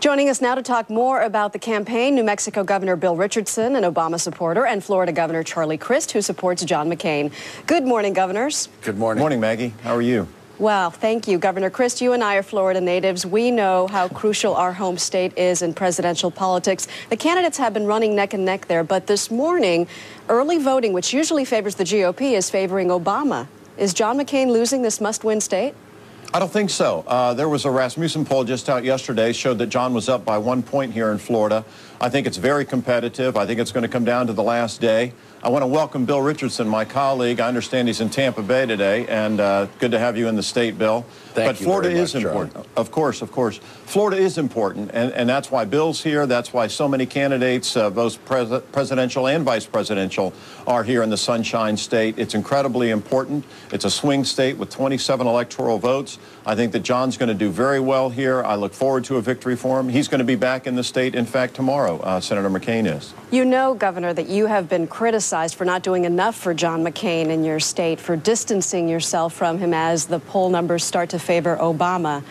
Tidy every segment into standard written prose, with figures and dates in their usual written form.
Joining us now to talk more about the campaign, New Mexico Governor Bill Richardson, an Obama supporter, and Florida Governor Charlie Crist, who supports John McCain. Good morning, governors. Good morning. Good morning, Maggie. How are you? Well, thank you. Governor Crist, you and I are Florida natives. We know how crucial our home state is in presidential politics. The candidates have been running neck and neck there, but this morning, early voting, which usually favors the GOP, is favoring Obama. Is John McCain losing this must-win state? I don't think so. There was a Rasmussen poll just out yesterday, showed that John was up by 1 point here in Florida. I think it's very competitive. I think it's going to come down to the last day. I want to welcome Bill Richardson, my colleague. I understand he's in Tampa Bay today, and good to have you in the state, Bill. Thank you Florida very is much, important. Charlie. Of course. Florida is important, and that's why Bill's here. That's why so many candidates, both presidential and vice presidential, are here in the Sunshine State. It's incredibly important. It's a swing state with 27 electoral votes. I think that John's going to do very well here. I look forward to a victory for him. He's going to be back in the state, in fact, tomorrow. Senator McCain is. You know, Governor, that you have been criticized for not doing enough for John McCain in your state, for distancing yourself from him as the poll numbers start to favor Obama.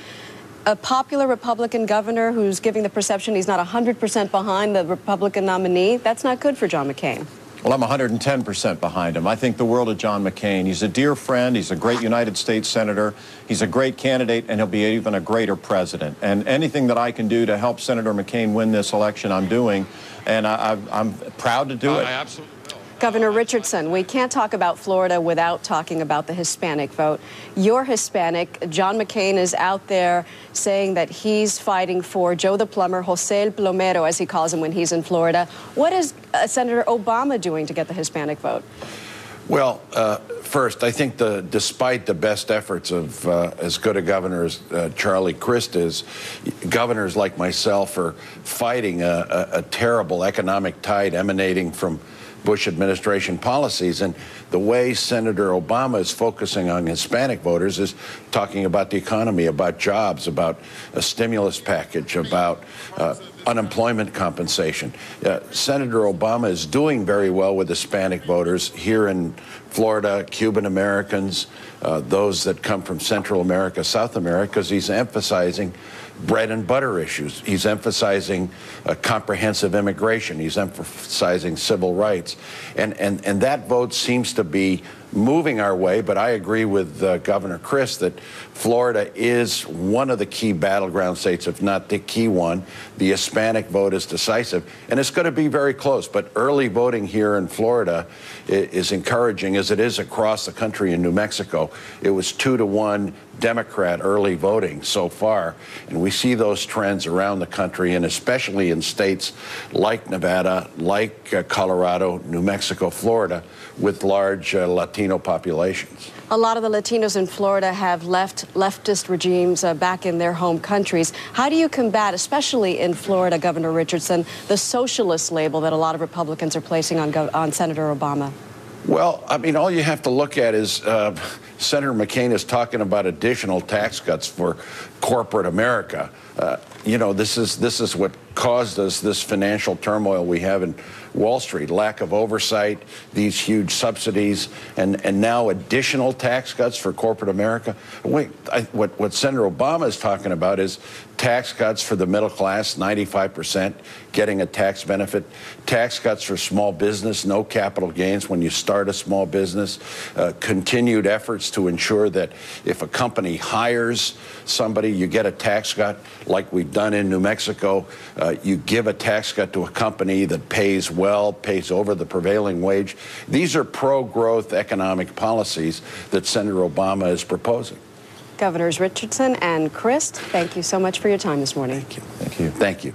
A popular Republican governor who's giving the perception he's not 100% behind the Republican nominee, that's not good for John McCain. Well, I'm 110% behind him. I think the world of John McCain. He's a dear friend. He's a great United States senator. He's a great candidate, and he'll be even a greater president. And anything that I can do to help Senator McCain win this election, I'm doing. And I'm proud to do it. I absolutely will. Governor Richardson, we can't talk about Florida without talking about the Hispanic vote. You're Hispanic. John McCain is out there saying that he's fighting for Joe the Plumber, Jose el Plomero, as he calls him when he's in Florida. What is Senator Obama doing to get the Hispanic vote? Well, first, I think despite the best efforts of as good a governor as Charlie Crist is, governors like myself are fighting a terrible economic tide emanating from Bush administration policies. And the way Senator Obama is focusing on Hispanic voters is talking about the economy, about jobs, about a stimulus package, about unemployment compensation. Senator Obama is doing very well with Hispanic voters here in Florida, Cuban Americans, those that come from Central America, South America, because he's emphasizing bread and butter issues. He's emphasizing comprehensive immigration. He's emphasizing civil rights. And that vote seems to be moving our way, but I agree with Governor Crist that Florida is one of the key battleground states, if not the key one. The Hispanic vote is decisive, and it's going to be very close, but early voting here in Florida is encouraging, as it is across the country in New Mexico. It was 2-1 Democrat early voting so far, and we see those trends around the country, and especially in states like Nevada, like Colorado, New Mexico, Florida, with large Latino populations. A lot of the Latinos in Florida have left leftist regimes back in their home countries. How do you combat, especially in Florida, Governor Richardson, the socialist label that a lot of Republicans are placing on Senator Obama? Well, I mean, all you have to look at is Senator McCain is talking about additional tax cuts for corporate America. You know, this is what caused us this financial turmoil we have in Wall Street, lack of oversight, these huge subsidies, and now additional tax cuts for corporate America. Wait, what Senator Obama is talking about is tax cuts for the middle class, 95% getting a tax benefit, tax cuts for small business, no capital gains when you start a small business, continued efforts to ensure that if a company hires somebody, you get a tax cut like we've done in New Mexico. You give a tax cut to a company that pays well, pays over the prevailing wage. These are pro-growth economic policies that Senator Obama is proposing. Governors Richardson and Crist, thank you so much for your time this morning. Thank you. Thank you. Thank you.